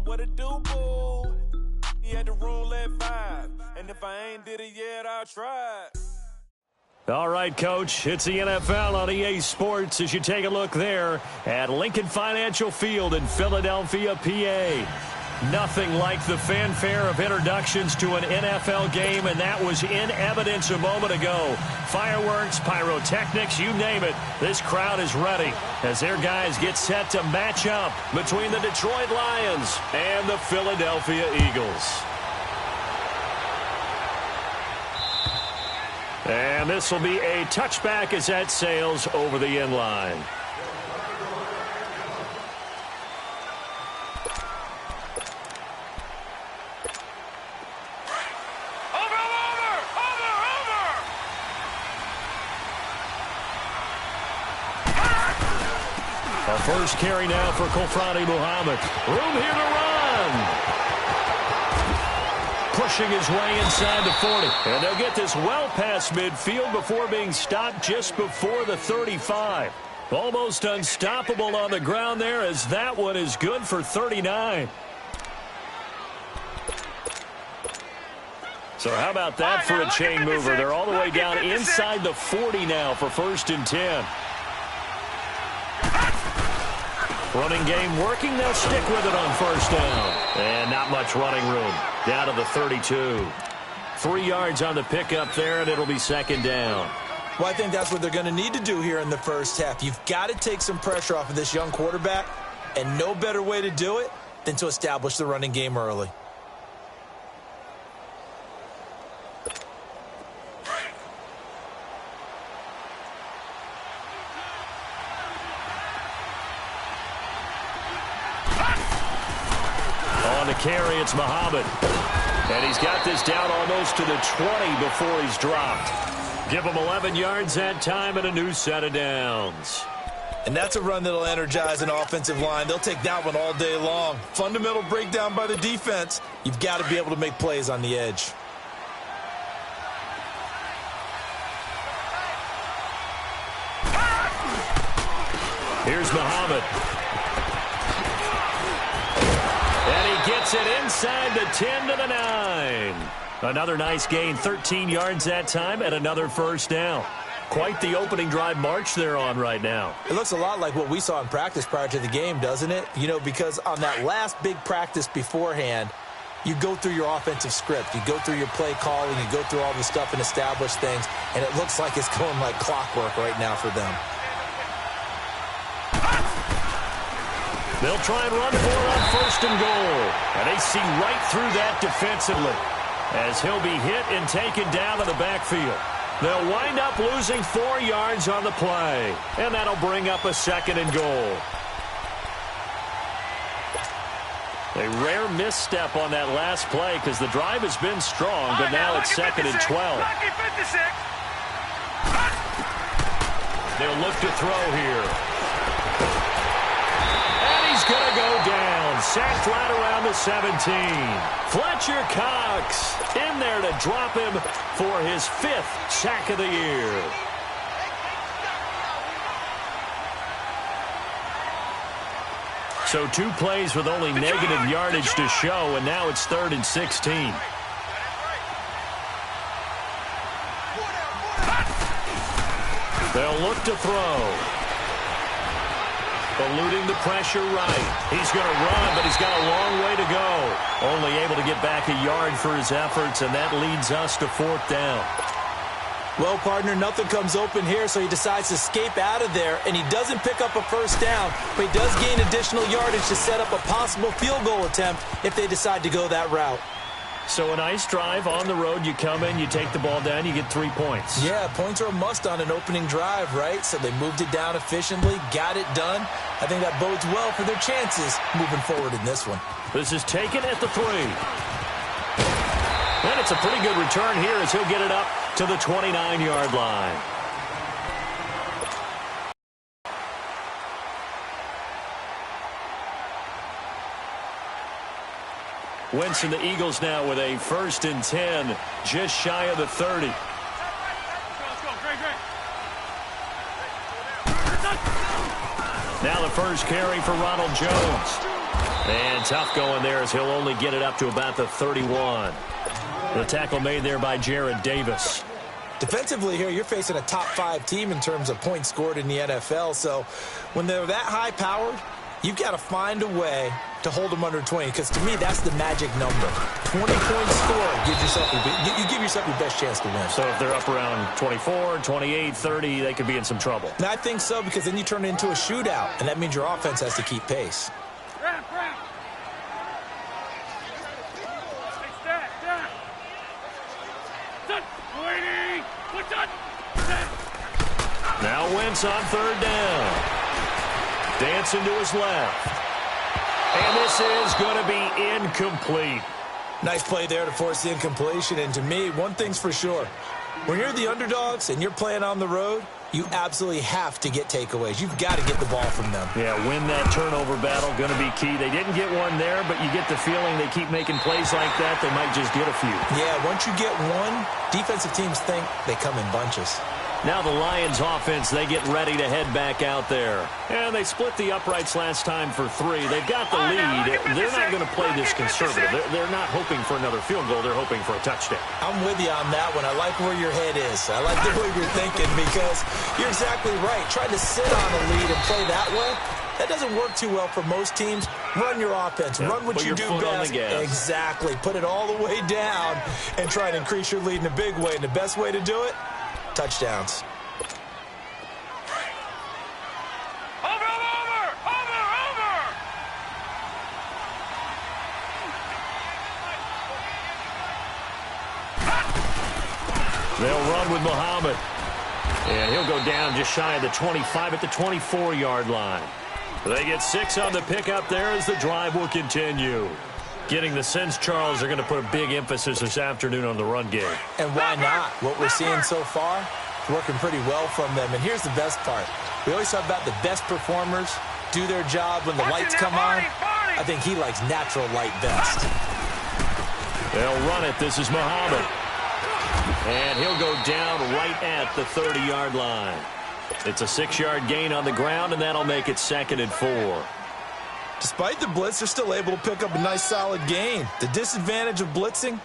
What it do, boo? He had the roulette vibe, and if I ain't did it yet, I'll try. All right, Coach, it's the NFL on EA Sports as you take a look there at Lincoln Financial Field in Philadelphia, PA. Nothing like the fanfare of introductions to an NFL game, and that was in evidence a moment ago. Fireworks, pyrotechnics, you name it. This crowd is ready as their guys get set to match up between the Detroit Lions and the Philadelphia Eagles. And this will be a touchback as that sails over the end line. A first carry now for Kofrani Muhammad. Room here to run. Pushing his way inside the 40. And they'll get this well past midfield before being stopped just before the 35. Almost unstoppable on the ground there as that one is good for 39. So how about that for a chain mover? They're all the way down inside the 40 now for 1st and 10. Running game working. They'll stick with it on 1st down. And not much running room. Down to the 32. 3 yards on the pickup there, and it'll be 2nd down. Well, I think that's what they're going to need to do here in the first half. You've got to take some pressure off of this young quarterback, and no better way to do it than to establish the running game early. Carry, it's Muhammad. And he's got this down almost to the 20 before he's dropped. Give him 11 yards that time and a new set of downs. And that's a run that'll energize an offensive line. They'll take that one all day long. Fundamental breakdown by the defense. You've got to be able to make plays on the edge. Here's Muhammad. Gets it inside the 10 to the 9. Another nice gain, 13 yards that time, and another 1st down. Quite the opening drive march they're on right now. It looks a lot like what we saw in practice prior to the game, doesn't it? You know, because on that last big practice beforehand, you go through your offensive script. You go through your play calling. You go through all the stuff and establish things, and it looks like it's going like clockwork right now for them. They'll try and run for it on 1st and goal. And they see right through that defensively as he'll be hit and taken down to the backfield. They'll wind up losing 4 yards on the play. And that'll bring up a 2nd and goal. A rare misstep on that last play because the drive has been strong, but now it's 2nd and 12. They'll look to throw here. Going to go down, sacked right around the 17. Fletcher Cox in there to drop him for his 5th sack of the year. So 2 plays with only negative yardage to show, and now it's 3rd and 16. They'll look to throw. Eluding the pressure right. He's going to run, but he's got a long way to go. Only able to get back a yard for his efforts, and that leads us to 4th down. Well, partner, nothing comes open here, so he decides to escape out of there, and he doesn't pick up a 1st down, but he does gain additional yardage to set up a possible field goal attempt if they decide to go that route. So a nice drive on the road. You come in, you take the ball down, you get 3 points. Yeah, points are a must on an opening drive, right? So they moved it down efficiently, got it done. I think that bodes well for their chances moving forward in this one. This is taken at the 3. And it's a pretty good return here as he'll get it up to the 29-yard line. Wentz and the Eagles now with a 1st and 10, just shy of the 30. Now the first carry for Ronald Jones. And tough going there as he'll only get it up to about the 31. The tackle made there by Jared Davis. Defensively here, you're facing a top 5 team in terms of points scored in the NFL. So when they're that high-powered, you've got to find a way to hold them under 20, because to me, that's the magic number. 20 points scored, you give yourself your best chance to win. So if they're up around 24, 28, 30, they could be in some trouble. And I think so, because then you turn it into a shootout, and that means your offense has to keep pace. Now Wentz on third down. Dancing to his left. And this is going to be incomplete. Nice play there to force the incompletion. And to me, one thing's for sure. When you're the underdogs and you're playing on the road, you absolutely have to get takeaways. You've got to get the ball from them. Yeah, win that turnover battle, going to be key. They didn't get one there, but you get the feeling they keep making plays like that, they might just get a few. Yeah, once you get one, defensive teams think they come in bunches. Now the Lions offense, they get ready to head back out there. And they split the uprights last time for 3. They've got the lead. They're not going to play this conservative. They're not hoping for another field goal. They're hoping for a touchdown. I'm with you on that one. I like where your head is. I like the way you're thinking, because you're exactly right. Trying to sit on a lead and play that way, that doesn't work too well for most teams. Run your offense. Run what you do best. Exactly. Put it all the way down and try to increase your lead in a big way. And the best way to do it, touchdowns. They'll run with Muhammad. And he'll go down just shy of the 25 at the 24-yard line. They get 6 on the pickup there as the drive will continue. Getting the sense, Charles, they're going to put a big emphasis this afternoon on the run game. And why not? What we're seeing so far is working pretty well from them. And here's the best part. We always talk about the best performers do their job when the lights come on. I think he likes natural light best. They'll run it. This is Muhammad. And he'll go down right at the 30-yard line. It's a 6-yard gain on the ground, and that'll make it 2nd and 4. Despite the blitz, they're still able to pick up a nice, solid gain. The disadvantage of blitzing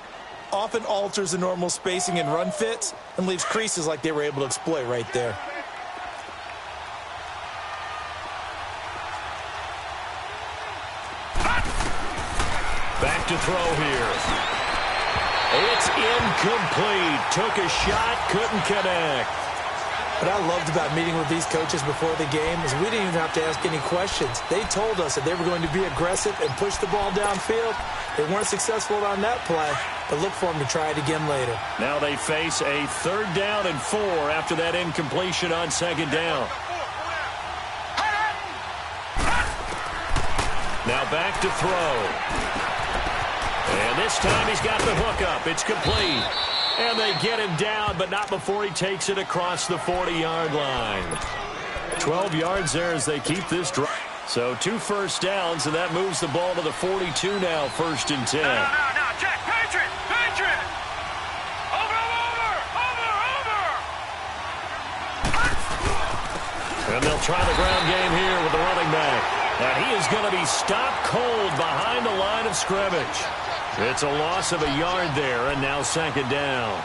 often alters the normal spacing and run fits and leaves creases like they were able to exploit right there. Back to throw here. It's incomplete. Took a shot, couldn't connect. What I loved about meeting with these coaches before the game is we didn't even have to ask any questions. They told us that they were going to be aggressive and push the ball downfield. They weren't successful on that play, but look for them to try it again later. Now they face a 3rd down and 4 after that incompletion on 2nd down. Now back to throw. And this time he's got the hook up. It's complete. And they get him down, but not before he takes it across the 40-yard line. 12 yards there as they keep this drive. So 2 first downs, and that moves the ball to the 42 now, 1st and 10. No, check. Patriot. Over. And they'll try the ground game here with the running back. And he is going to be stopped cold behind the line of scrimmage. It's a loss of a yard there, and now 2nd down.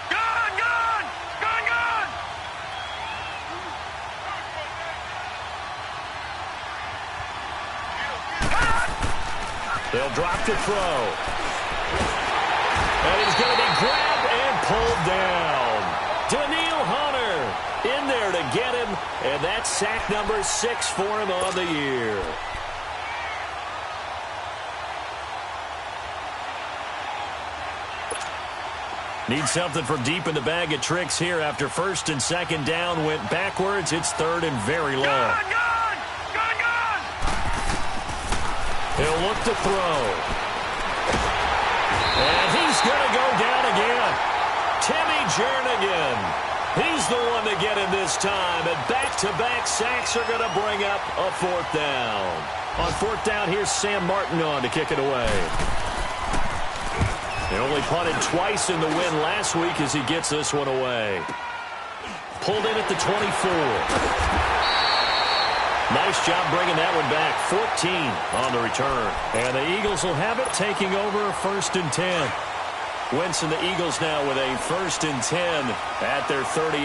Gone! They'll drop to throw. And he's going to be grabbed and pulled down. Daniil Hunter in there to get him, and that's sack number 6 for him on the year. Need something from deep in the bag of tricks here after 1st and 2nd down went backwards. It's 3rd and very long. Gone! He'll look to throw. And he's going to go down again. Timmy Jernigan He's the one to get him this time, and back-to-back sacks are going to bring up a fourth down. On fourth down, here's Sam Martin on to kick it away. They only punted twice in the win last week as he gets this one away. Pulled in at the 24. Nice job bringing that one back. 14 on the return. And the Eagles will have it, taking over 1st and 10. Wentz and the Eagles now with a 1st and 10 at their 38.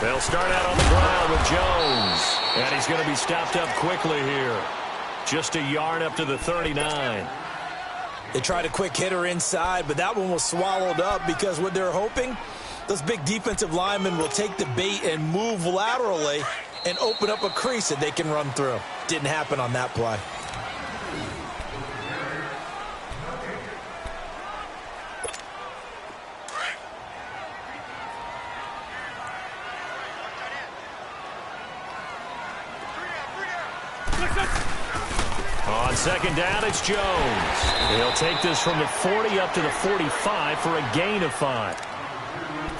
They'll start out on the ground with Jones. And he's going to be stopped up quickly here. Just a yard up to the 39. They tried a quick hitter inside, but that one was swallowed up because what they're hoping, those big defensive linemen will take the bait and move laterally and open up a crease that they can run through. Didn't happen on that play. On second down, it's Jones. He'll take this from the 40 up to the 45 for a gain of 5.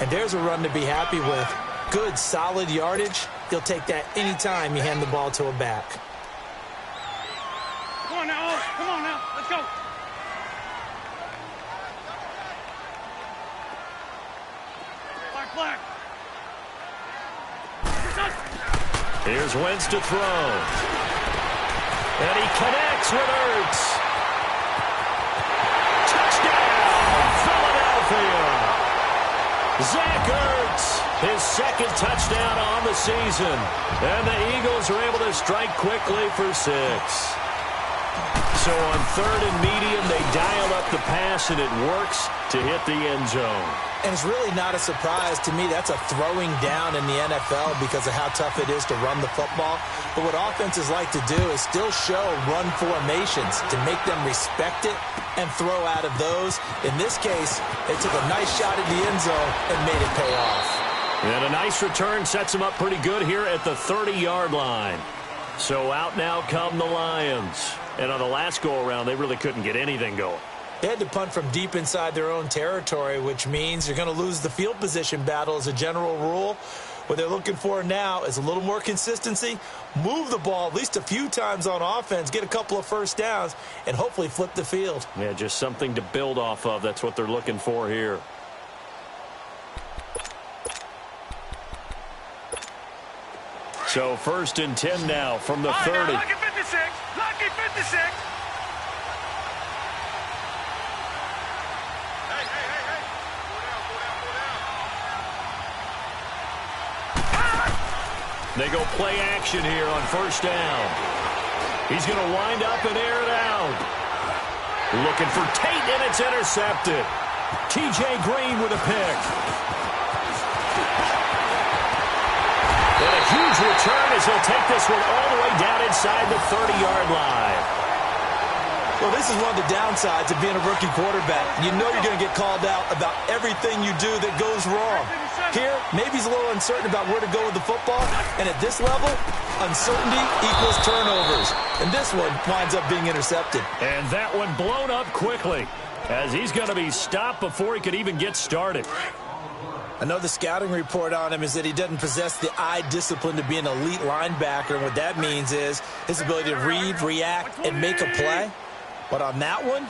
And there's a run to be happy with. Good, solid yardage. He'll take that anytime you hand the ball to a back. Come on now, come on now, let's go. Flag. Here's Wentz to throw. And he connects with Ertz. Touchdown, Philadelphia. Zach Ertz, his second touchdown on the season. And the Eagles are able to strike quickly for 6. So on 3rd and medium, they dial up the pass, and it works to hit the end zone. And it's really not a surprise to me. That's a throwing down in the NFL because of how tough it is to run the football. But what offenses like to do is still show run formations to make them respect it and throw out of those. In this case, they took a nice shot at the end zone and made it pay off. And a nice return sets them up pretty good here at the 30-yard line. So out now come the Lions. And on the last go-around, they really couldn't get anything going. They had to punt from deep inside their own territory, which means you're going to lose the field position battle as a general rule. What they're looking for now is a little more consistency, move the ball at least a few times on offense, get a couple of first downs, and hopefully flip the field. Yeah, just something to build off of. That's what they're looking for here. So 1st and 10 now from the 30. Lucky 56. Lucky 56. They go play action here on 1st down. He's going to wind up and air it out. Looking for Tate, and it's intercepted. T.J. Green with a pick. And a huge return as he'll take this one all the way down inside the 30-yard line. Well, this is one of the downsides of being a rookie quarterback. You know you're going to get called out about everything you do that goes wrong. Here, maybe he's a little uncertain about where to go with the football. And at this level, uncertainty equals turnovers. And this one winds up being intercepted. And that one blown up quickly as he's going to be stopped before he could even get started. I know the scouting report on him is that he doesn't possess the eye discipline to be an elite linebacker. And what that means is his ability to read, react, and make a play. But on that one,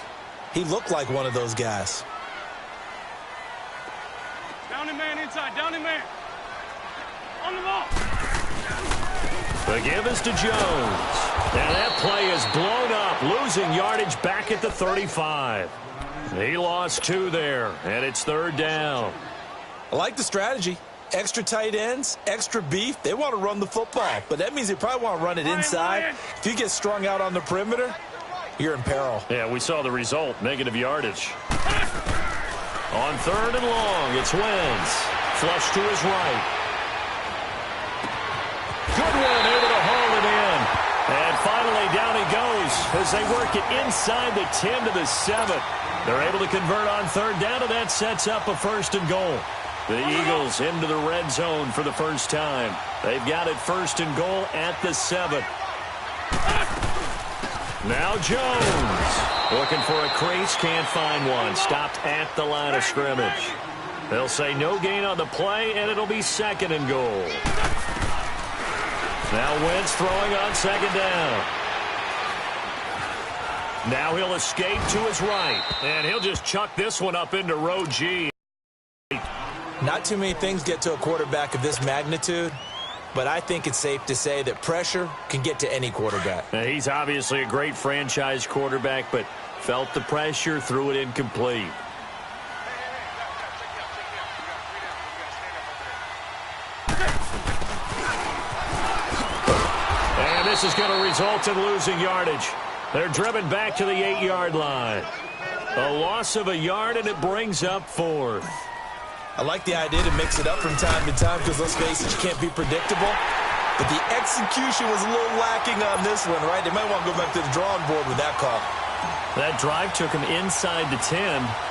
he looked like one of those guys. Down and man inside, down and man. On the ball. The give is to Jones. And that play is blown up, losing yardage back at the 35. He lost 2 there, and it's 3rd down. I like the strategy. Extra tight ends, extra beef. They want to run the football, but that means they probably want to run it inside. If you get strung out on the perimeter, you're in peril. Yeah, we saw the result, negative yardage. On 3rd and long, it's Wentz. Flush to his right. Goodwin able to haul it in. And finally down he goes as they work it inside the 10 to the 7. They're able to convert on 3rd down, and that sets up a 1st and goal. The Eagles into the red zone for the first time. They've got it 1st and goal at the 7. Now Jones. Looking for a crease, can't find one. Stopped at the line of scrimmage. They'll say no gain on the play, and it'll be 2nd and goal. Now Wentz throwing on 2nd down. Now he'll escape to his right, and he'll just chuck this one up into row G. Not too many things get to a quarterback of this magnitude, but I think it's safe to say that pressure can get to any quarterback. Now, he's obviously a great franchise quarterback, but felt the pressure, threw it incomplete. And this is going to result in losing yardage. They're driven back to the 8-yard line. A loss of a yard, and it brings up 4th. I like the idea to mix it up from time to time because, let's face it, you can't be predictable. But the execution was a little lacking on this one, right? They might want to go back to the drawing board with that call. That drive took him inside the 10.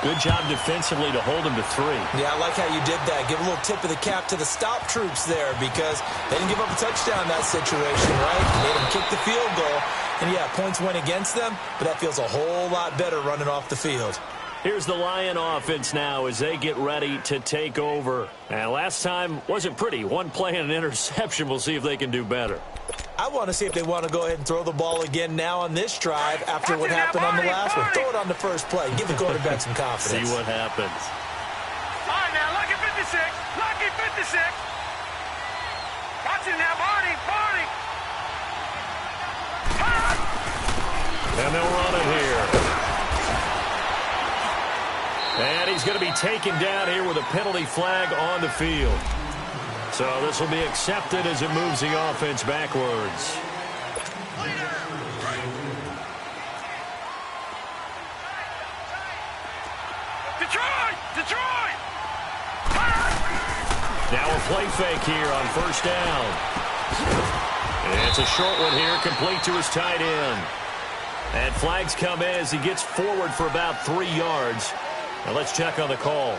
Good job defensively to hold him to 3. Yeah, I like how you did that. Give a little tip of the cap to the stop troops there because they didn't give up a touchdown in that situation, right? Made them kick the field goal. And, yeah, points went against them, but that feels a whole lot better running off the field. Here's the Lion offense now as they get ready to take over. And last time wasn't pretty. One play and an interception. We'll see if they can do better. I want to see if they want to go ahead and throw the ball again now on this drive after what happened on the last one. Throw it on the first play. Give the quarterback some confidence. See what happens. All right, now, lucky 56. Lucky 56. Watch it now, Barney. Barney. And they'll run it here. And he's going to be taken down here with a penalty flag on the field. So this will be accepted as it moves the offense backwards. Detroit! Detroit! Now a play fake here on 1st down. And it's a short one here, complete to his tight end. And flags come in as he gets forward for about 3 yards. Now let's check on the call.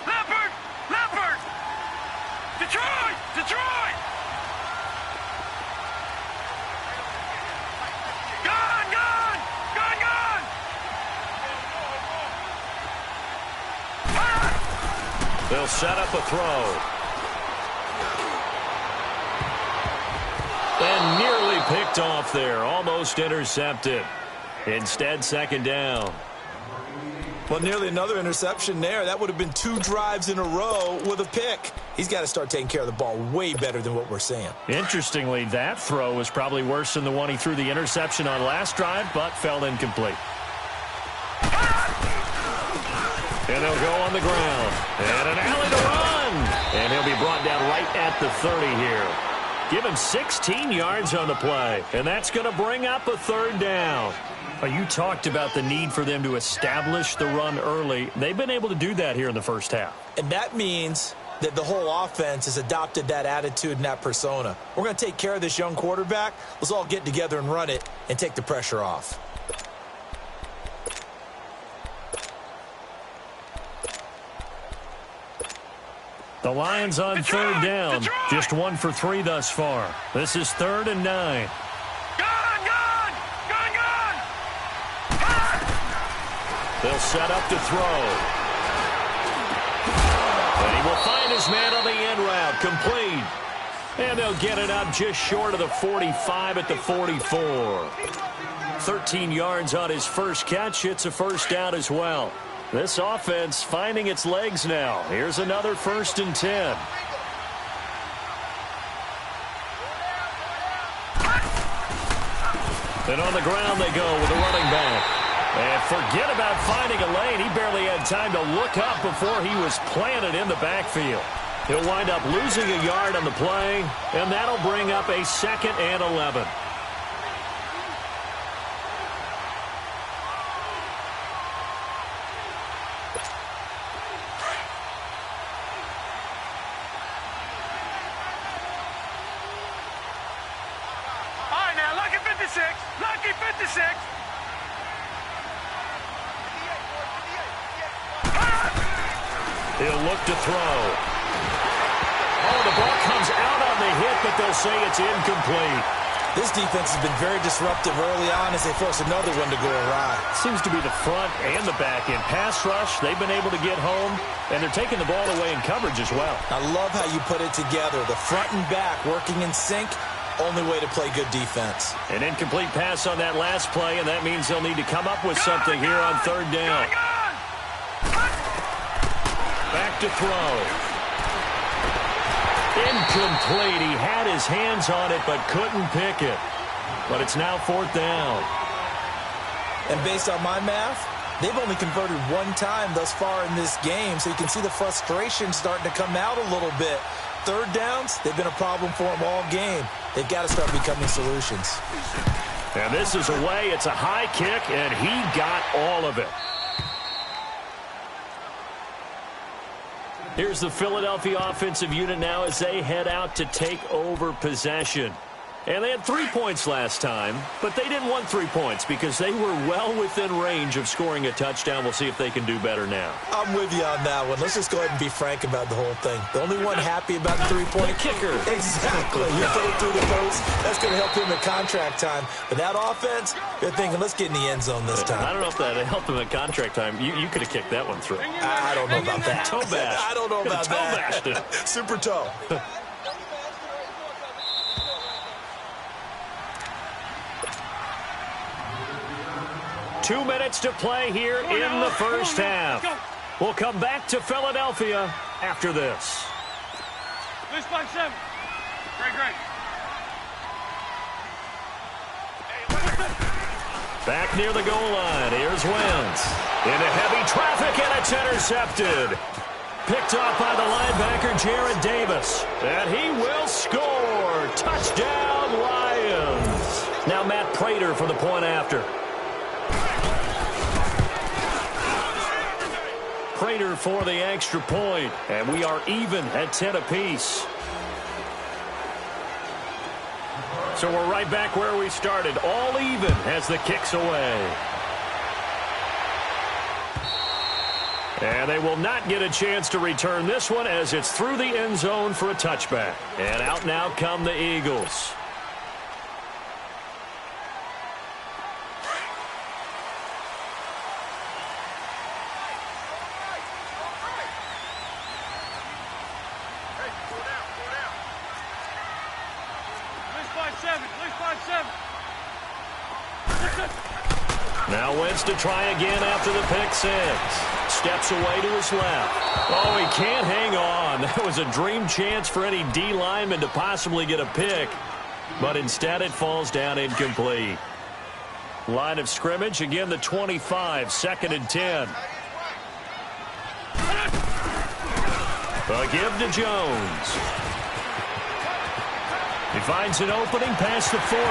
Leopard! Leopard! Detroit! Detroit! Gone! Gone! Gone! Gone! They'll set up a throw. And nearly picked off there. Almost intercepted. Instead, 2nd down. Well, nearly another interception there. That would have been 2 drives in a row with a pick. He's got to start taking care of the ball way better than what we're seeing. Interestingly, that throw was probably worse than the one he threw the interception on last drive, but fell incomplete. And they'll go on the ground. And an alley to run. And he'll be brought down right at the 30 here. Give him 16 yards on the play, and that's going to bring up a 3rd down. You talked about the need for them to establish the run early. They've been able to do that here in the first half. And that means that the whole offense has adopted that attitude and that persona. We're going to take care of this young quarterback. Let's all get together and run it and take the pressure off. The Lions on 3rd down. Just 1 for 3 thus far. This is 3rd and 9. Gone! Gone! Gone! Gone! They'll set up to throw. And he will find his man on the end route. Complete. And they'll get it up just short of the 45 at the 44. 13 yards on his first catch. It's a 1st down as well. This offense finding its legs now. Here's another 1st and 10. And on the ground they go with the running back. And forget about finding a lane. He barely had time to look up before he was planted in the backfield. He'll wind up losing a yard on the play, and that'll bring up a 2nd and 11. Lucky 56. He'll look to throw. the ball comes out on the hit, but they'll say it's incomplete. This defense has been very disruptive early on as they force another one to go awry. Seems to be the front and the back end. Pass rush, they've been able to get home, and they're taking the ball away in coverage as well. I love how you put it together. The front and back working in sync, only way to play good defense. An incomplete pass on that last play, and that means they'll need to come up with something here on third down. Back to throw. Incomplete. He had his hands on it but couldn't pick it. But it's now fourth down. And based on my math, they've only converted one time thus far in this game, so you can see the frustration starting to come out a little bit. Third downs, they've been a problem for them all game. They've got to start becoming solutions. And this is away. It's a high kick, and he got all of it. Here's the Philadelphia offensive unit now as they head out to take over possession. And they had 3 points last time, but they didn't want 3 points because they were well within range of scoring a touchdown. We'll see if they can do better now. I'm with you on that one. Let's just go ahead and be frank about the whole thing. The only one happy about the three-point kicker. Exactly. You throw it through the post. That's going to help him at contract time. But that offense, they're thinking, let's get in the end zone this time. I don't know if that helped him at contract time. You could have kicked that one through. I don't know about that. Toe bash. I don't know about that. Toe bashed it. Super toe. Two minutes to play here in the first half. We'll come back to Philadelphia after this. Ishpoo19's. Great. Back near the goal line. Here's Wentz. Into heavy traffic, and it's intercepted. Picked off by the linebacker, Jared Davis. And he will score. Touchdown, Lions. Now Matt Prater for the point after. Prater for the extra point, and we are even at 10 apiece. So we're right back where we started, all even as the kick's away. And they will not get a chance to return this one as it's through the end zone for a touchback. And out now come the Eagles. Now Wentz to try again after the pick six. Steps away to his left. Oh, he can't hang on. That was a dream chance for any D lineman to possibly get a pick. But instead it falls down incomplete. Line of scrimmage, again the 25, 2nd and 10. A give to Jones. He finds an opening past the 40.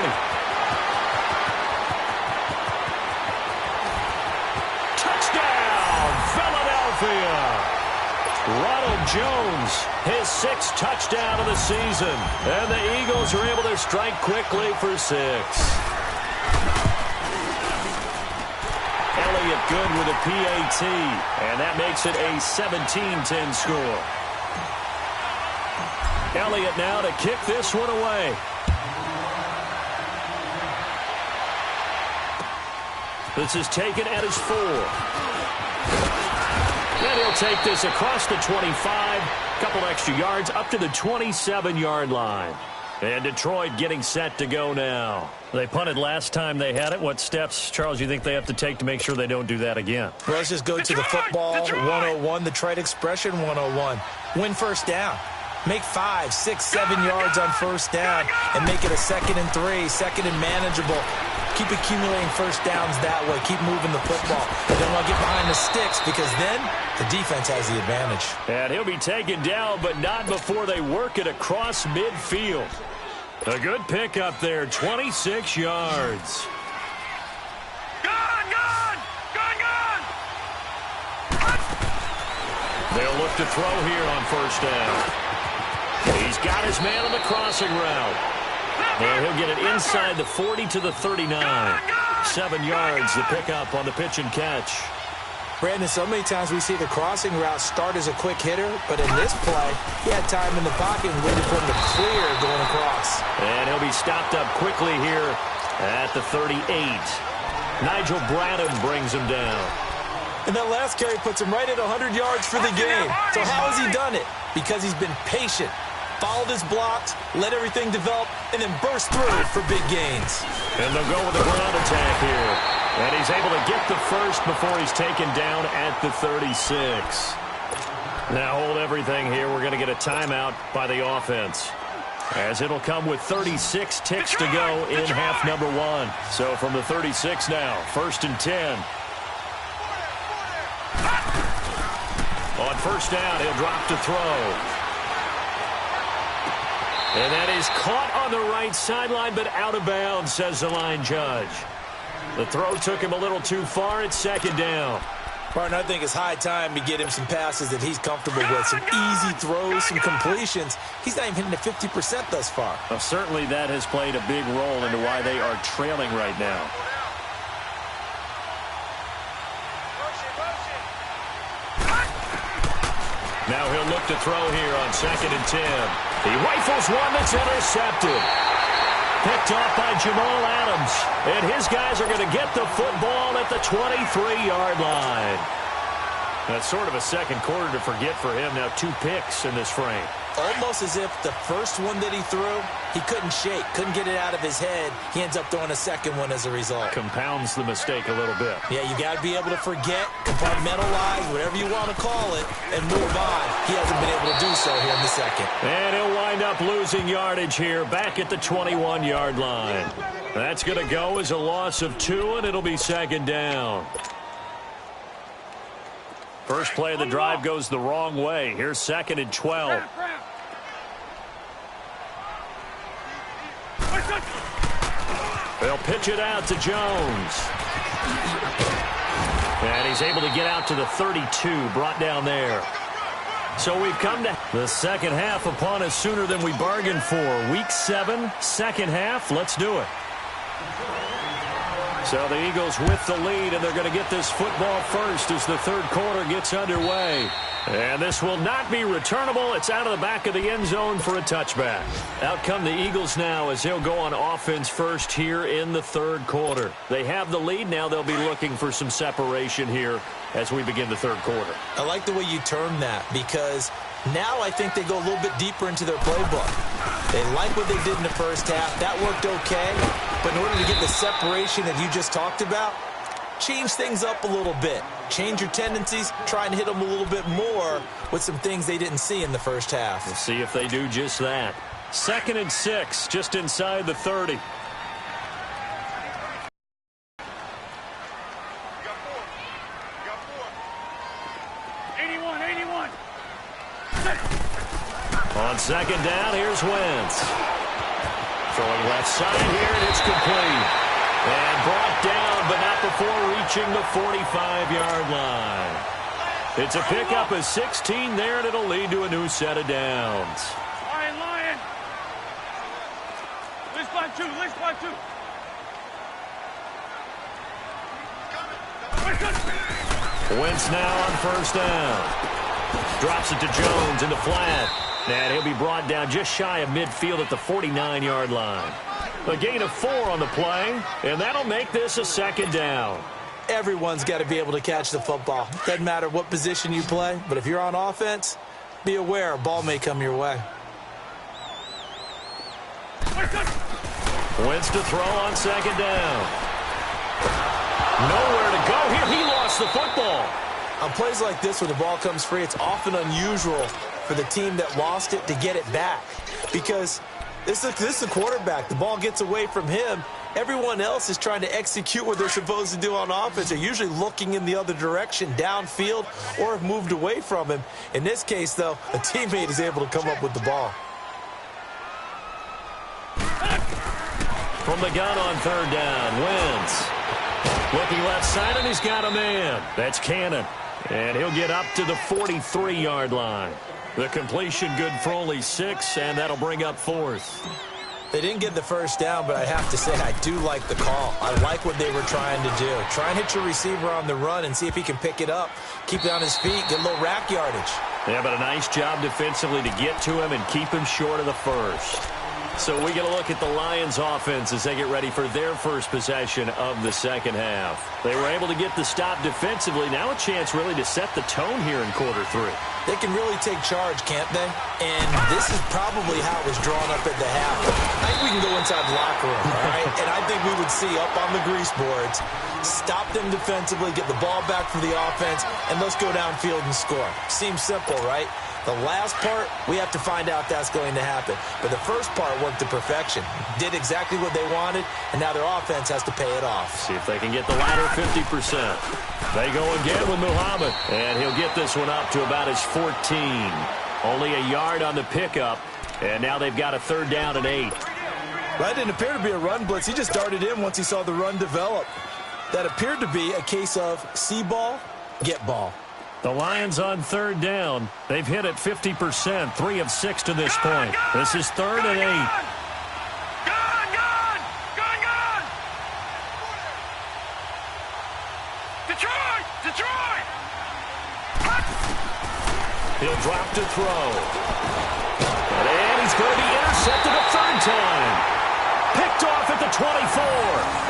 Ronald Jones, his 6th touchdown of the season. And the Eagles are able to strike quickly for 6. Elliott good with a PAT. And that makes it a 17-10 score. Elliott now to kick this one away. This is taken at his 4. And he'll take this across the 25, couple extra yards up to the 27-yard line. And Detroit getting set to go now. They punted last time they had it. What steps, Charles, you think they have to take to make sure they don't do that again? Well, let's just go to the football 101, the trade expression 101. Win first down. Make 5, 6, 7 yards on first down and make it a 2nd and 3, 2nd and manageable. Keep accumulating first downs that way. Keep moving the football. You don't want to get behind the sticks because then the defense has the advantage. And he'll be taken down, but not before they work it across midfield. A good pickup there, 26 yards. Gone! They'll look to throw here on first down. He's got his man on the crossing route. And he'll get it inside the 40 to the 39. 7 yards, the pickup on the pitch and catch. Brandon, so many times we see the crossing route start as a quick hitter, but in this play, he had time in the pocket and waited for him to clear going across. And he'll be stopped up quickly here at the 38. Nigel Bradham brings him down. And that last carry puts him right at 100 yards for the game. So how has he done it? Because he's been patient, followed his blocks, let everything develop, and then burst through for big gains. And they'll go with a ground attack here. And he's able to get the first before he's taken down at the 36. Now hold everything here. We're going to get a timeout by the offense, as it'll come with 36 ticks to go in half number 1. So from the 36 now, 1st and 10. On first down, he'll drop to throw. And that is caught on the right sideline, but out of bounds, says the line judge. The throw took him a little too far. It's 2nd down. Partner, I think it's high time to get him some passes that he's comfortable with, some easy throws, some completions. He's not even hitting at 50% thus far. Well, certainly that has played a big role into why they are trailing right now. Now he'll look to throw here on 2nd and 10. He rifles one that's intercepted. Picked off by Jamal Adams. And his guys are going to get the football at the 23-yard line. That's sort of a second quarter to forget for him. Now 2 picks in this frame. Almost as if the first one that he threw, he couldn't shake, couldn't get it out of his head. He ends up throwing a second one as a result. Compounds the mistake a little bit. Yeah, you got to be able to forget, compartmentalize, whatever you want to call it, and move on. He hasn't been able to do so here in the second. And he'll wind up losing yardage here back at the 21-yard line. That's going to go as a loss of 2, and it'll be 2nd down. First play of the drive goes the wrong way. Here's 2nd and 12. They'll pitch it out to Jones. And he's able to get out to the 32, brought down there. So we've come to the second half upon us sooner than we bargained for. Week 7, second half. Let's do it. So the Eagles with the lead, and they're going to get this football first as the third quarter gets underway. And this will not be returnable. It's out of the back of the end zone for a touchback. Out come the Eagles now as they'll go on offense first here in the third quarter. They have the lead. Now they'll be looking for some separation here as we begin the third quarter. I like the way you termed that, because now I think they go a little bit deeper into their playbook. They like what they did in the first half. That worked okay. But in order to get the separation that you just talked about, change things up a little bit. Change your tendencies. Try and hit them a little bit more with some things they didn't see in the first half. We'll see if they do just that. 2nd and 6, just inside the 30. On 2nd down, here's Wentz. Throwing left side here, and it's complete. And brought down, but not before reaching the 45-yard line. It's a pickup of 16 there, and it'll lead to a new set of downs. Lion. List by 2, Wentz now on first down. Drops it to Jones in the flat. And he'll be brought down just shy of midfield at the 49-yard line. A gain of 4 on the play, and that'll make this a 2nd down. Everyone's got to be able to catch the football. Doesn't matter what position you play, but if you're on offense, be aware a ball may come your way. Wentz to throw on 2nd down. Nowhere to go here. He lost the football. On plays like this where the ball comes free, it's often unusual for the team that lost it to get it back, because this is a quarterback. The ball gets away from him. Everyone else is trying to execute what they're supposed to do on offense. They're usually looking in the other direction, downfield, or have moved away from him. In this case, though, a teammate is able to come up with the ball. From the gun on 3rd down, Wentz. Looking left side, and he's got a man. That's Cannon. And he'll get up to the 43-yard line. The completion good for only 6, and that'll bring up 4th. They didn't get the first down, but I have to say I do like the call. I like what they were trying to do. Try and hit your receiver on the run and see if he can pick it up. Keep it on his feet, get a little rack yardage. Yeah, but a nice job defensively to get to him and keep him short of the first. So we get a look at the Lions offense as they get ready for their first possession of the second half. They were able to get the stop defensively. Now a chance really to set the tone here in quarter three. They can really take charge, can't they? And this is probably how it was drawn up at the half. I think we can go inside the locker room, all right? And I think we would see up on the grease boards, stop them defensively, get the ball back for the offense, and let's go downfield and score. Seems simple, right? The last part, we have to find out that's going to happen. But the first part worked to perfection. Did exactly what they wanted, and now their offense has to pay it off. See if they can get the latter 50%. They go again with Muhammad, and he'll get this one up to about his 14. Only a yard on the pickup, and now they've got a third down and 8. That didn't appear to be a run blitz. He just darted in once he saw the run develop. That appeared to be a case of see ball, get ball. The Lions on third down. They've hit it 50%, 3 of 6 to this point. This is third and 8. Good! Detroit! He'll drop to throw. And he's going to be intercepted a third time. Picked off at the 24.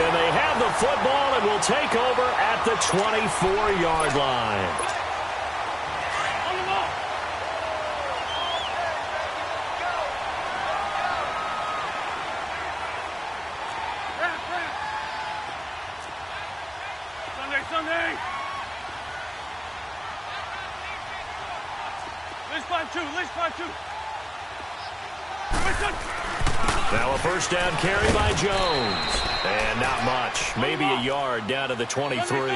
And they have the football and will take over at the 24-yard line. Sunday! Let's 5-2. Now a first down carry by Jones. And not much. Maybe a yard down to the 23.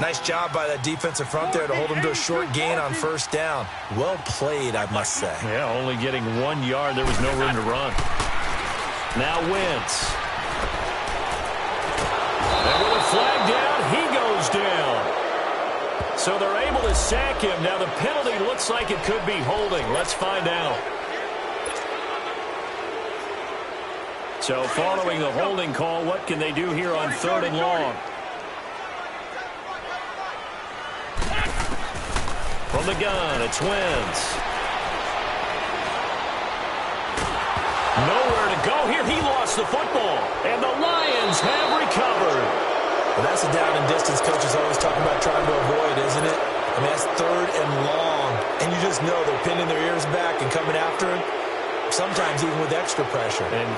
Nice job by that defensive front there to hold him to a short gain on first down. Well played, I must say. Yeah, only getting 1 yard. There was no room to run. Now Wentz. And with a flag down, he goes down. So they're able to sack him. Now the penalty looks like it could be holding. Let's find out. So following the holding call, what can they do here on third and long? From the gun, it's Wentz. Nowhere to go here. He lost the football. And the Lions have recovered. Well, that's a down and distance coaches always talking about trying to avoid, isn't it? I mean, that's third and long. And you just know they're pinning their ears back and coming after him. Sometimes even with extra pressure. And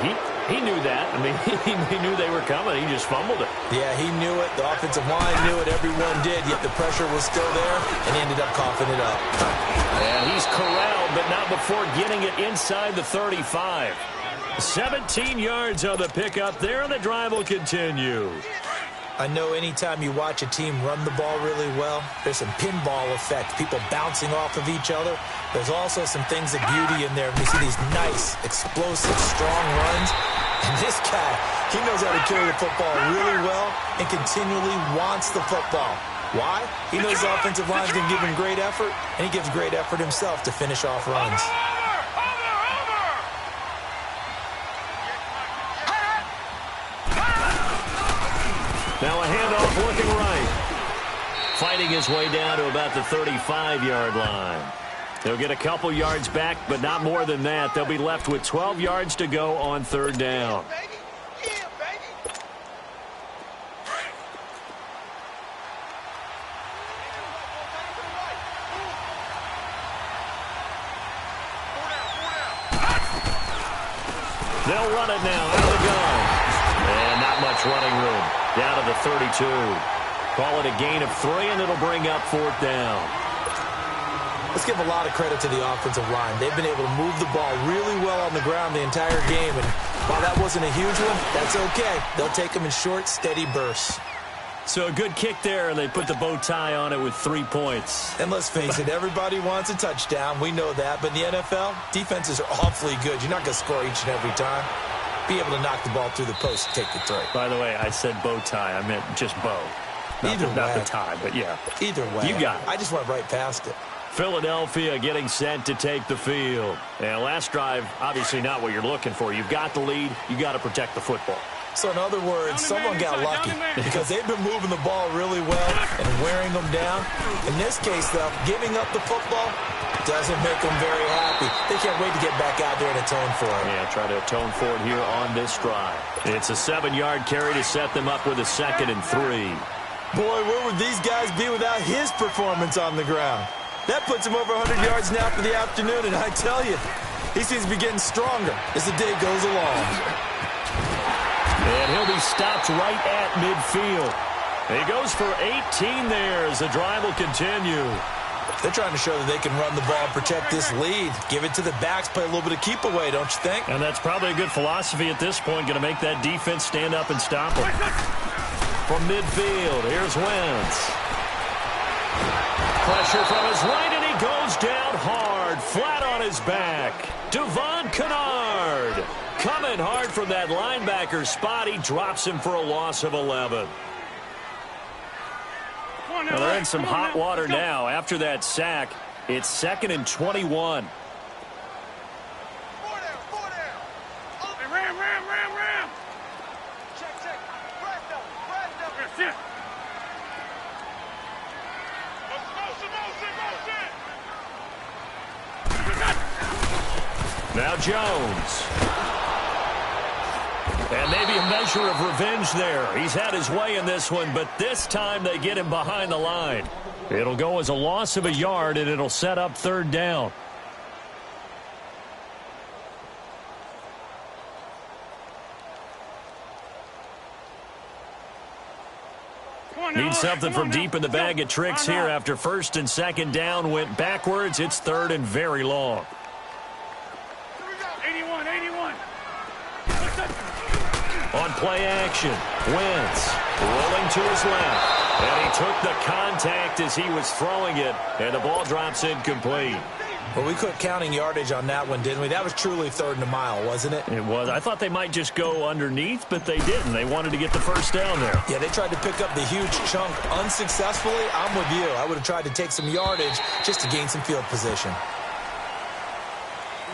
he knew that. I mean, he knew they were coming. He just fumbled it. Yeah, he knew it. The offensive line knew it. Everyone did. Yet the pressure was still there, and he ended up coughing it up. And he's corralled, but not before getting it inside the 35. 17 yards on the pickup there, and the drive will continue. I know anytime you watch a team run the ball really well, there's some pinball effect, people bouncing off of each other. There's also some things of beauty in there. We see these nice, explosive, strong runs. And this guy, he knows how to carry the football really well and continually wants the football. Why? He knows the offensive line can give him great effort, and he gives great effort himself to finish off runs. Now a handoff looking right. Fighting his way down to about the 35-yard line. They'll get a couple yards back, but not more than that. They'll be left with 12 yards to go on third down. They'll run it now out of the gun. And not much running room. Down to the 32. Call it a gain of 3, and it'll bring up fourth down. Let's give a lot of credit to the offensive line. They've been able to move the ball really well on the ground the entire game. And while that wasn't a huge one, that's okay. They'll take them in short, steady bursts. So a good kick there, and they put the bow tie on it with 3 points. And let's face it, everybody wants a touchdown. We know that. But in the NFL, defenses are awfully good. You're not going to score each and every time. Be able to knock the ball through the post and take the throw. By the way, I said bow tie. I meant just bow. Not the tie, but yeah. Either way. You got it. I just went right past it. Philadelphia getting set to take the field. And last drive, obviously not what you're looking for. You've got the lead. You got to protect the football. So in other words, someone got lucky because they've been moving the ball really well and wearing them down. In this case, though, giving up the football doesn't make them very happy. They can't wait to get back out there and atone for it. Yeah, try to atone for it here on this drive. It's a 7-yard carry to set them up with a 2nd and 3. Boy, where would these guys be without his performance on the ground? That puts him over 100 yards now for the afternoon, and I tell you, he seems to be getting stronger as the day goes along. And he'll be stopped right at midfield. He goes for 18 there as the drive will continue. They're trying to show that they can run the ball, protect this lead, give it to the backs, play a little bit of keep away, don't you think? And that's probably a good philosophy at this point, going to make that defense stand up and stop them. From midfield, here's Wentz. Pressure from his right, and he goes down hard, flat on his back. Devon Kennard coming hard from that linebacker spot. He drops him for a loss of 11. Well, they're in some hot water now. After that sack, it's 2nd and 21. Hey, ram. Check. Yes. Now Jones. And maybe a measure of revenge there. He's had his way in this one, but this time they get him behind the line. It'll go as a loss of a yard, and it'll set up 3rd down. Need something from deep in the bag of tricks here after 1st and 2nd down went backwards. It's 3rd and very long. 81. On play action, Wentz rolling to his left. And he took the contact as he was throwing it, and the ball drops incomplete. Well, we quit counting yardage on that one, didn't we? That was truly 3rd and a mile, wasn't it? It was. I thought they might just go underneath, but they didn't. They wanted to get the 1st down there. Yeah, they tried to pick up the huge chunk unsuccessfully. I'm with you. I would have tried to take some yardage just to gain some field position.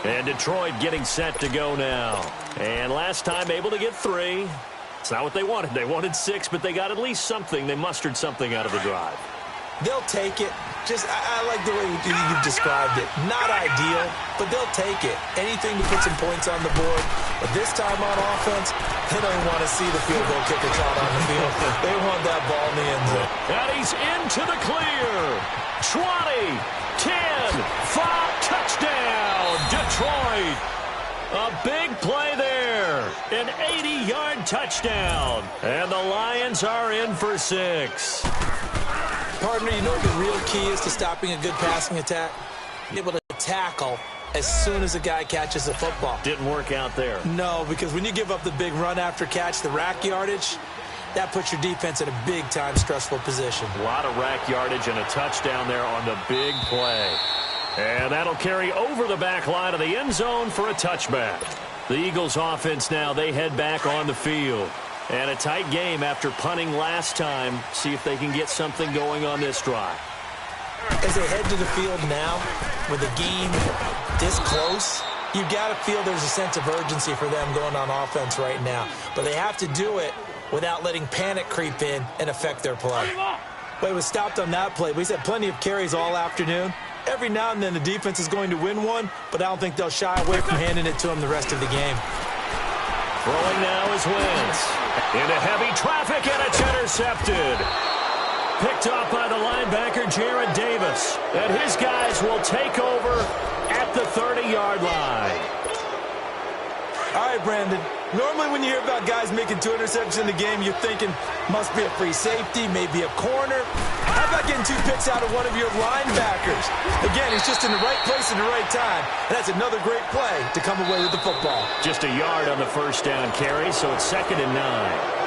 And Detroit getting set to go now. And last time able to get 3. It's not what they wanted. They wanted 6, but they got at least something. They mustered something out of the drive. They'll take it. I like the way you've described it. Not ideal, but they'll take it. Anything to put some points on the board. But this time on offense, they don't even want to see the field goal kicker trot on the field. They want that ball in the end zone. And he's into the clear. 20, 10, 5, touchdown, Detroit. A big play there. An 80-yard touchdown. And the Lions are in for 6. Partner, you know what the real key is to stopping a good passing attack? Able to tackle as soon as a guy catches the football. Didn't work out there. No, because when you give up the big run after catch, the rack yardage, that puts your defense in a big-time stressful position. A lot of rack yardage and a touchdown there on the big play. And that'll carry over the back line of the end zone for a touchback. The Eagles offense now, they head back on the field. And a tight game after punting last time. See if they can get something going on this drive. As they head to the field now, with the game this close, you've got to feel there's a sense of urgency for them going on offense right now. But they have to do it without letting panic creep in and affect their play. Well, he was stopped on that play, but he's had plenty of carries all afternoon. Every now and then the defense is going to win one, but I don't think they'll shy away from handing it to him the rest of the game. Throwing now is Wentz. Into heavy traffic, and it's intercepted. Picked off by the linebacker, Jared Davis. And his guys will take over at the 30-yard line. All right, Brandon. Normally when you hear about guys making 2 interceptions in the game, you're thinking must be a free safety, maybe a corner. How about getting 2 picks out of one of your linebackers? Again, he's just in the right place at the right time. And that's another great play to come away with the football. Just a yard on the 1st down carry, so it's 2nd and 9.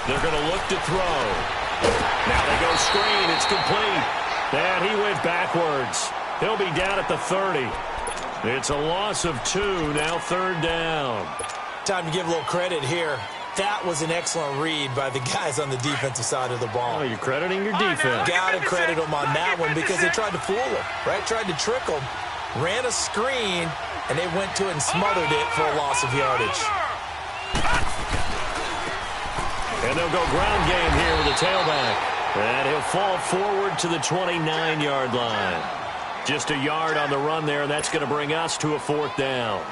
They're going to look to throw. Now they go screen. It's complete. And he went backwards. He'll be down at the 30. It's a loss of 2, now 3rd down. Time to give a little credit here. That was an excellent read by the guys on the defensive side of the ball. Oh, you're crediting your defense. Got to credit them on that one because they tried to fool him, right? Tried to trick him, ran a screen, and they went to it and smothered it for a loss of yardage. And they'll go ground game here with the tailback. And he'll fall forward to the 29-yard line. Just a yard on the run there, and that's going to bring us to a 4th down.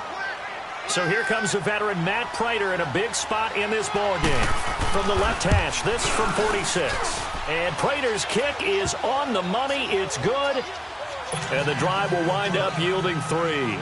So here comes the veteran Matt Prater in a big spot in this ballgame. From the left hash, this from 46. And Prater's kick is on the money. It's good. And the drive will wind up yielding 3.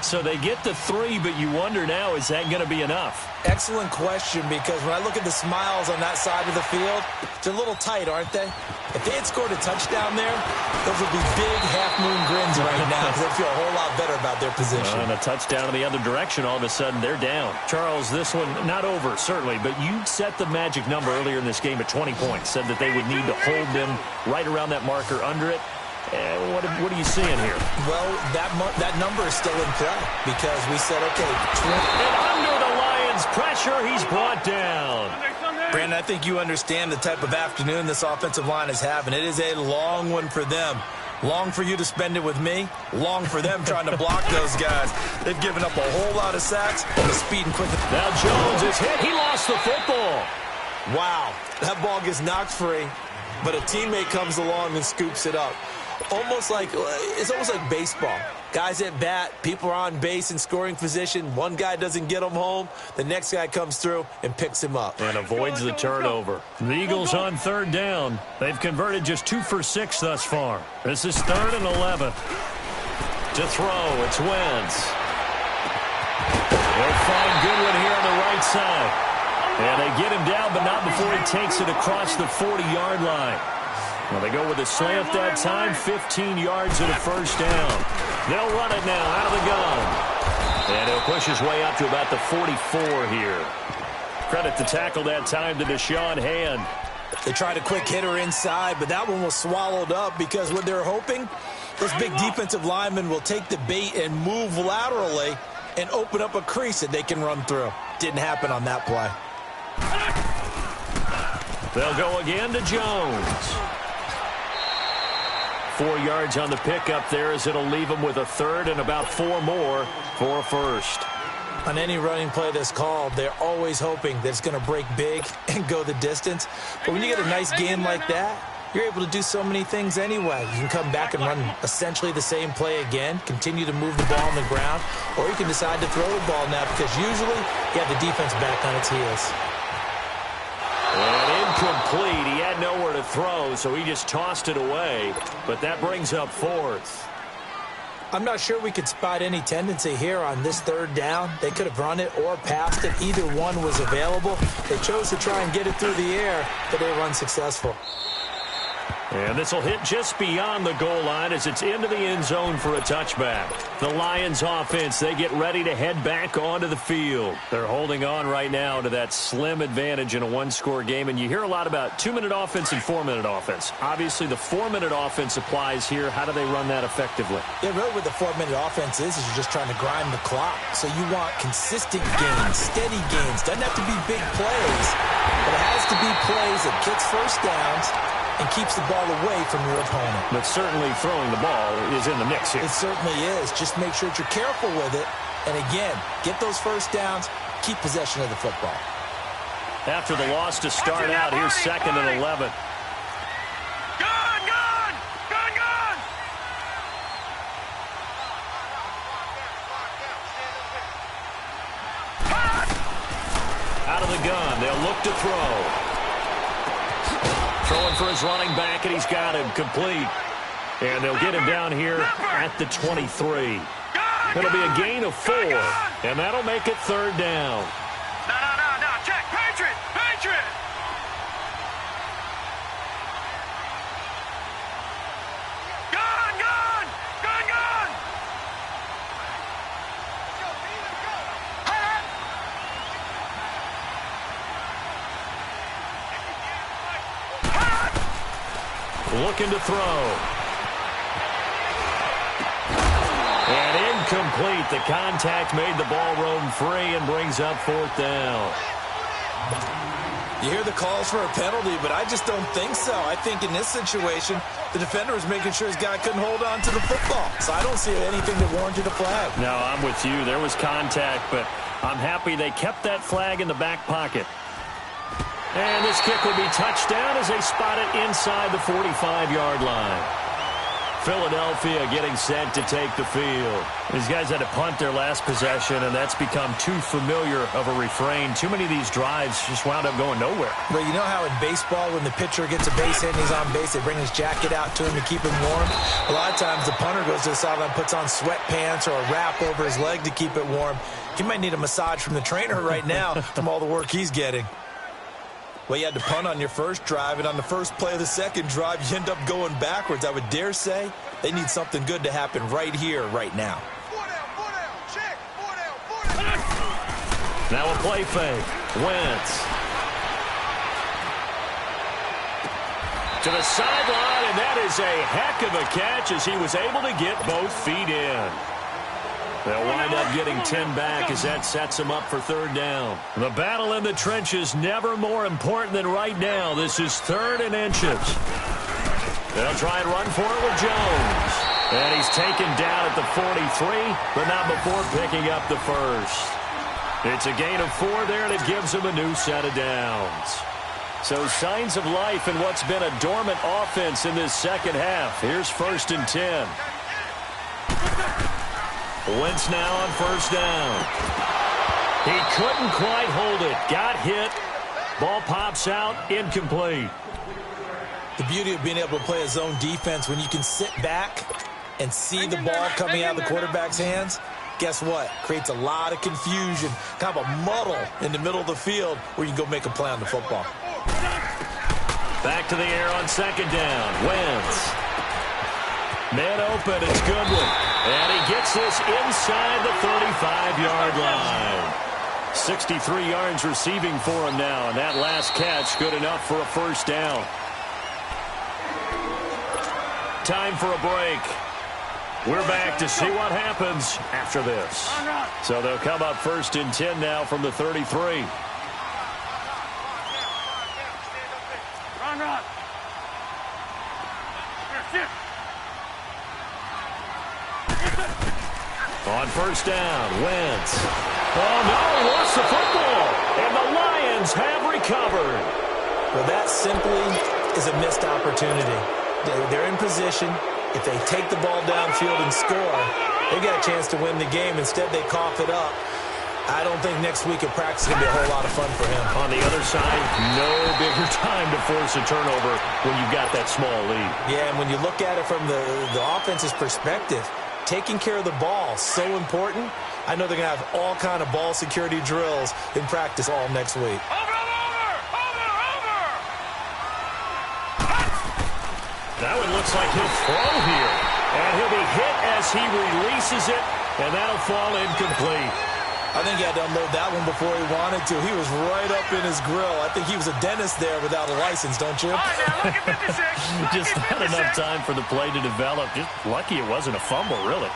So they get the 3, but you wonder now, is that going to be enough? Excellent question, because when I look at the smiles on that side of the field, they're a little tight, aren't they? If they had scored a touchdown there, those would be big half-moon grins right now because they feel a whole lot better about their position. And a touchdown in the other direction, all of a sudden they're down. Charles, this one not over, certainly, but you set the magic number earlier in this game at 20 points, said that they would need to hold them right around that marker under it. What are you seeing here? Well, that number is still in play because we said, okay, 20. And under the Lions' pressure, he's brought down. Brandon, I think you understand the type of afternoon this offensive line is having. It is a long one for them. Long for you to spend it with me. Long for them trying to block those guys. They've given up a whole lot of sacks and the speed and quickness. Now Jones is hit. He lost the football. Wow, that ball gets knocked free, but a teammate comes along and scoops it up. It's almost like baseball. Guys at bat, people are on base in scoring position. One guy doesn't get him home. The next guy comes through and picks him up. And avoids the turnover. The Eagles on 3rd down. They've converted just 2 for 6 thus far. This is 3rd and 11. To throw, it's Wentz. They'll find Goodwin here on the right side. And they get him down, but not before he takes it across the 40-yard line. Well, they go with a slant that time, 15 yards and a 1st down. They'll run it now out of the gun. And he'll push his way up to about the 44 here. Credit the tackle that time to Deshaun Hand. They tried a quick hitter inside, but that one was swallowed up because what they're hoping, those big defensive linemen will take the bait and move laterally and open up a crease that they can run through. Didn't happen on that play. They'll go again to Jones. 4 yards on the pickup there as it'll leave them with a 3rd and about 4 more for a 1st. On any running play that's called, they're always hoping that it's going to break big and go the distance. But when you get a nice game like that, you're able to do so many things anyway. You can come back and run essentially the same play again, continue to move the ball on the ground, or you can decide to throw the ball now because usually you have the defense back on its heels. And incomplete. He had nowhere to throw, so he just tossed it away. But that brings up 4th. I'm not sure we could spot any tendency here on this 3rd down. They could have run it or passed it. Either one was available. They chose to try and get it through the air, but they were unsuccessful. And this will hit just beyond the goal line as it's into the end zone for a touchback. The Lions offense, they get ready to head back onto the field. They're holding on right now to that slim advantage in a 1-score game. And you hear a lot about 2-minute offense and 4-minute offense. Obviously, the 4-minute offense applies here. How do they run that effectively? Yeah, really what the 4-minute offense is you're just trying to grind the clock. So you want consistent gains, steady gains. Doesn't have to be big plays, but it has to be plays that gets 1st downs and keeps the ball away from your opponent. But certainly throwing the ball is in the mix here. It certainly is. Just make sure that you're careful with it. And again, get those 1st downs, keep possession of the football. After the loss to start out, here's 2nd and 11. Out of the gun, they'll look to throw. Throwing for his running back, and he's got him complete. And they'll get him down here at the 23. It'll be a gain of 4, and that'll make it 3rd down. No, check, Patriot! Gun! looking to throw. And incomplete. The contact made the ball roam free and brings up 4th down. You hear the calls for a penalty, but I just don't think so. I think in this situation, the defender was making sure his guy couldn't hold on to the football. So I don't see anything that warranted a flag. No, I'm with you. There was contact, but I'm happy they kept that flag in the back pocket. And this kick will be touchdown as they spot it inside the 45-yard line. Philadelphia getting set to take the field. These guys had to punt their last possession, and that's become too familiar of a refrain. Too many of these drives just wound up going nowhere. But you know how in baseball, when the pitcher gets a base hit and he's on base, they bring his jacket out to him to keep him warm? A lot of times the punter goes to the sideline, puts on sweatpants or a wrap over his leg to keep it warm. He might need a massage from the trainer right now from all the work he's getting. Well, you had to punt on your first drive, and on the first play of the second drive, you end up going backwards. I would dare say they need something good to happen right here, right now. Now a play fake. Wentz. To the sideline, and that is a heck of a catch as he was able to get both feet in. They'll wind up getting 10 back as that sets them up for 3rd down. The battle in the trenches never more important than right now. This is 3rd and inches. They'll try and run for it with Jones. And he's taken down at the 43, but not before picking up the first. It's a gain of 4 there, and it gives him a new set of downs. So signs of life in what's been a dormant offense in this second half. Here's 1st and 10. Wentz now on 1st down. He couldn't quite hold it. Got hit. Ball pops out. Incomplete. The beauty of being able to play a zone defense when you can sit back and see the ball coming out of the quarterback's hands, guess what? Creates a lot of confusion, kind of a muddle in the middle of the field where you can go make a play on the football. Back to the air on 2nd down. Wentz. Man open, it's Goodwin. And he gets this inside the 35-yard line. 63 yards receiving for him now, and that last catch good enough for a 1st down. Time for a break. We're back to see what happens after this. So they'll come up 1st and 10 now from the 33. Run. On 1st down, Wentz. Oh, no, he lost the football. And the Lions have recovered. Well, that simply is a missed opportunity. They're in position. If they take the ball downfield and score, they got a chance to win the game. Instead, they cough it up. I don't think next week at practice is going to be a whole lot of fun for him. On the other side, no bigger time to force a turnover when you've got that small lead. Yeah, and when you look at it from the offense's perspective, taking care of the ball, so important. I know they're going to have all kind of ball security drills in practice all next week. That one looks like he'll throw here. And he'll be hit as he releases it, and that'll fall incomplete. I think he had to unload that one before he wanted to. He was right up in his grill. I think he was a dentist there without a license, don't you? Just not enough time for the play to develop. Just lucky it wasn't a fumble, really.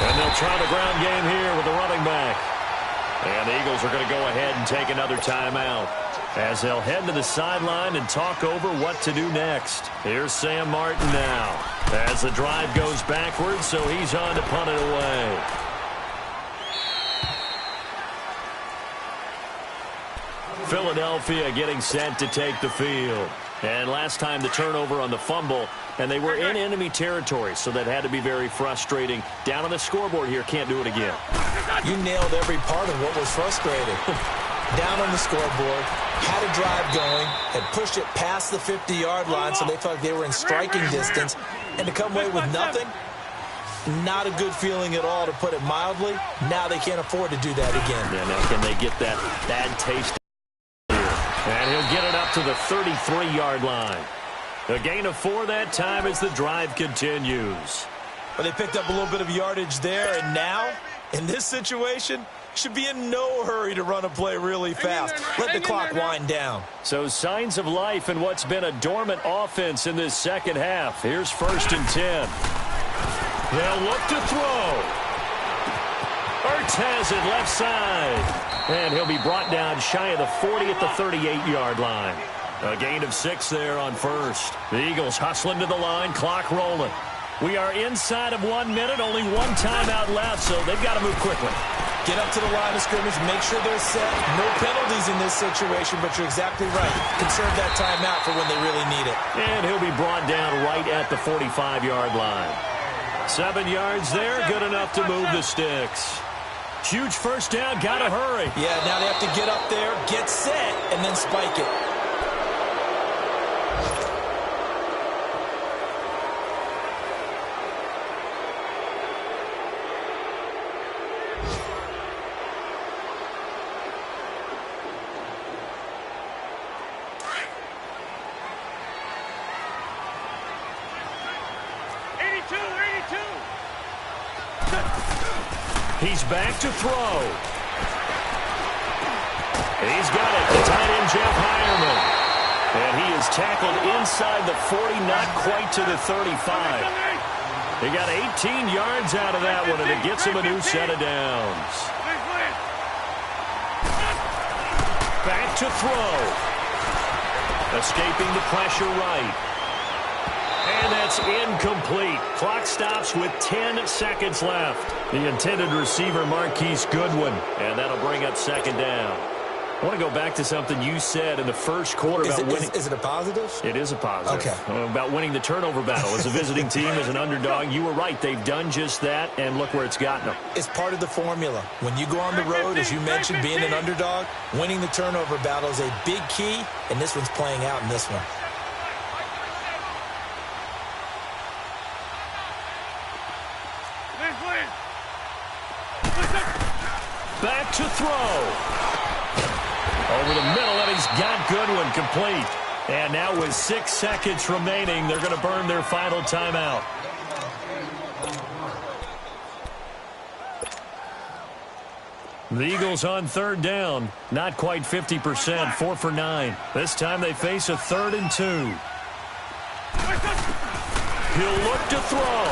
And they'll try the ground game here with the running back. And the Eagles are going to go ahead and take another timeout as they'll head to the sideline and talk over what to do next. Here's Sam Martin now as the drive goes backwards, so he's on to punt it away. Philadelphia getting set to take the field. And last time the turnover on the fumble, and they were in enemy territory, so that had to be very frustrating. Down on the scoreboard here, can't do it again. You nailed every part of what was frustrating. Down on the scoreboard, had a drive going, had pushed it past the 50-yard line, so they felt like they were in striking distance, and to come away with nothing, not a good feeling at all, to put it mildly. Now they can't afford to do that again. Yeah, now can they get that bad taste? And he'll get it up to the 33-yard line. A gain of 4 that time as the drive continues. But they picked up a little bit of yardage there, and now, in this situation, should be in no hurry to run a play really fast. Let the clock wind down. So signs of life in what's been a dormant offense in this second half. Here's 1st and 10. They'll look to throw. Ertz has it left side. And he'll be brought down shy of the 40 at the 38-yard line. A gain of 6 there on 1st. The Eagles hustling to the line, clock rolling. We are inside of 1 minute, only one timeout left, so they've got to move quickly. Get up to the line of scrimmage, make sure they're set. No penalties in this situation, but you're exactly right. Conserve that timeout for when they really need it. And he'll be brought down right at the 45-yard line. 7 yards there, good enough to move the sticks. Huge first down, got to hurry. Yeah, now they have to get up there, get set, and then spike it. He's back to throw. He's got it. The tight end, Jeff Heuerman. And he is tackled inside the 40, not quite to the 35. He got 18 yards out of that one, and it gets him a new set of downs. Back to throw. Escaping the pressure right. And that's incomplete. Clock stops with 10 seconds left. The intended receiver, Marquise Goodwin. And that'll bring up 2nd down. I want to go back to something you said in the first quarter about winning. Is it a positive? It is a positive. Okay. About winning the turnover battle. As a visiting team, as an underdog, you were right. They've done just that, and look where it's gotten them. It's part of the formula. When you go on the road, as you mentioned, being an underdog, winning the turnover battle is a big key, and this one's playing out in this one. Back to throw. Over the middle, and he's got Goodwin complete. And now with 6 seconds remaining, they're going to burn their final timeout. The Eagles on 3rd down. Not quite 50%, 4 for 9. This time they face a 3rd and 2. He'll look to throw.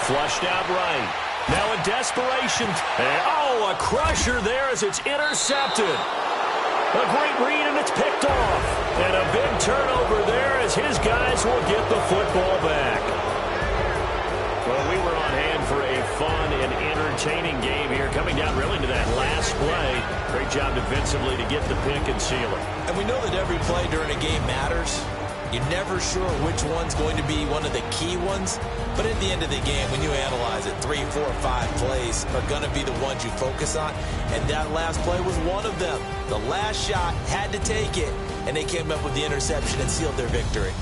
Flushed out right. Now a desperation. A crusher there as it's intercepted. A great read, and it's picked off. And a big turnover there as his guys will get the football back. Well, we were on hand for a fun and entertaining game here, coming down really to that last play. Great job defensively to get the pick and seal it. And we know that every play during a game matters. You're never sure which one's going to be one of the key ones. But at the end of the game, when you analyze it, 3, 4, 5 plays are going to be the ones you focus on. And that last play was one of them. The last shot had to take it, and they came up with the interception and sealed their victory.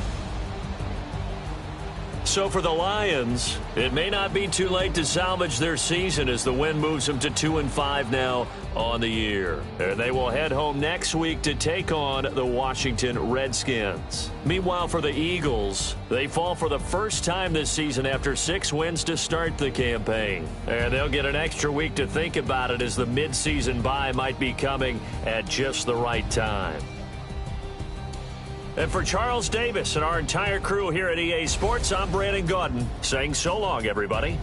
So for the Lions, it may not be too late to salvage their season as the win moves them to 2-5 now on the year. And they will head home next week to take on the Washington Redskins. Meanwhile, for the Eagles, they fall for the first time this season after 6 wins to start the campaign. And they'll get an extra week to think about it as the midseason bye might be coming at just the right time. And for Charles Davis and our entire crew here at EA Sports, I'm Brandon Gaudin saying so long, everybody.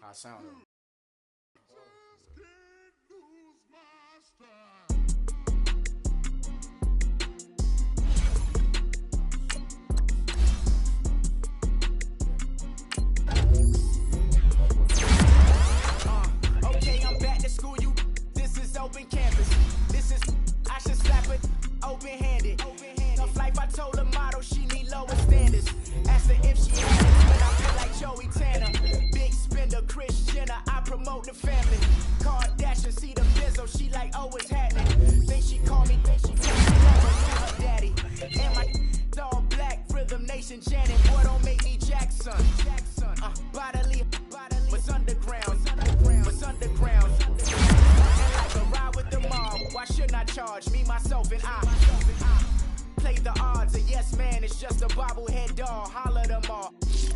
I sound it. Okay, I'm back to school. This is open campus. This is I should slap it open-handed. Tough life, I told her motto, she need lower standards. Asked her if she had it, but I feel like Joey Tanner. Big spender, Kris Jenner, I promote the family. Kardashian, see the Bizzo, she like, oh, it's happening. Think she called me, think she her daddy. And my all black, Rhythm Nation, Janet. Boy, don't make me Jackson. Bodily, was underground. Was underground. And like a ride with the mob. Why shouldn't I charge me, myself, and I? Play the odds, a yes man, it's just a bobblehead doll. Holler them all.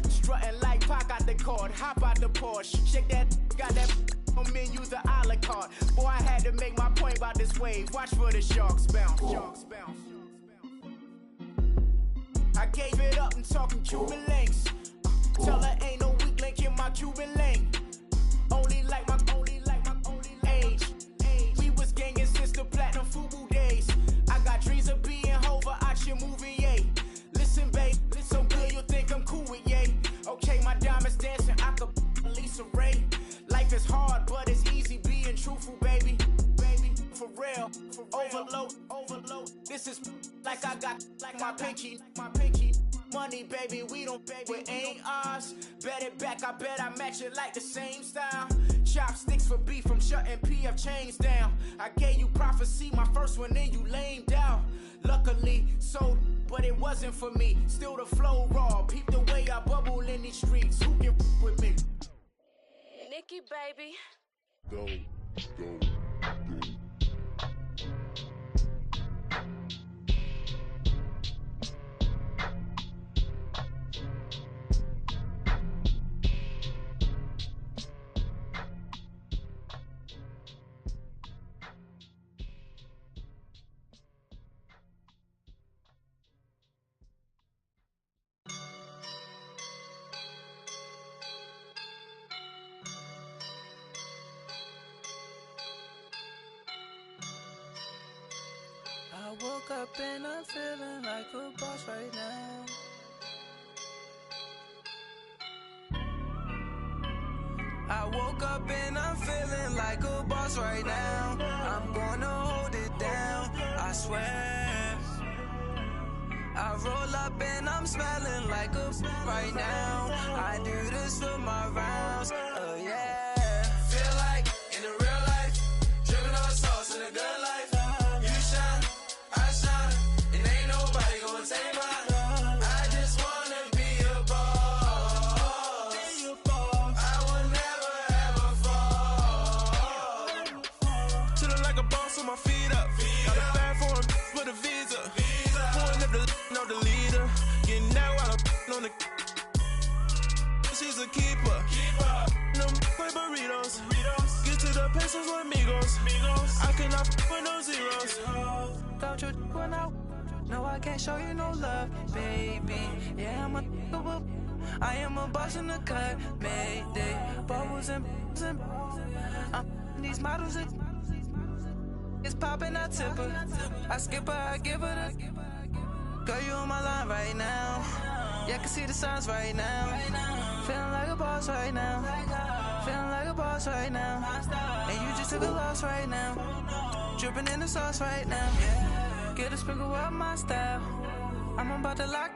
Strutting like Pac out the court, hop out the Porsche. Shake that, got that on menu, the a la carte. Boy, I had to make my point about this wave. Watch for the sharks bounce. Sharks bounce. I gave it up and talking Cuban links. Tell her ain't no weak link in my Cuban link. Only like my age. We was gangin' since the platinum FUBU days. I got dreams of being Hova out your movie, yay. Listen, babe, so good you'll think I'm cool with yay. Okay, my diamonds dancing, I could Lisa Ray. Life is hard, but it's easy being truthful, baby. Baby, for real. Overload. This is like I got like my pinky. Money, baby, we don't pay, it ain't ours. Bet it back, I bet I match it like the same style. Chopsticks for beef from shutting PF chains down. I gave you prophecy, my first one, then you lamed out. Luckily, sold, but it wasn't for me. Still the flow raw, peep the way I bubble in these streets. Who can with me? Nikki, baby. Go. I woke up and I'm feeling like a boss right now. I woke up and I'm feeling like a boss right now. I'm gonna hold it down, I swear. I roll up and I'm smelling like a right now. I do this for my rounds, oh yeah. Feel like in the real life, dripping on sauce in a good life. You shine, I shine, and ain't nobody gonna take mine. I just wanna be a boss. I will never ever fall. Chillin' like a boss with my feet up. Got a bag for him with a visa. Pulling up the leader. Getting that while I'm on the. She's a keeper. Them play burritos. Get to the pesos with amigos. I cannot with no zeros. Don't you when no, I can't show you no love, baby. Yeah, I am a boss in the cut, Mayday. Bubbles and these models it's popping, I tip her. I skip her, I give her the. Girl, you on my line right now. Yeah, I can see the signs right now. Feeling like a boss right now. Feeling like a boss right now. And you just took a loss right now. Dripping in the sauce right now. Get a sprinkle up my style. I'm about to lock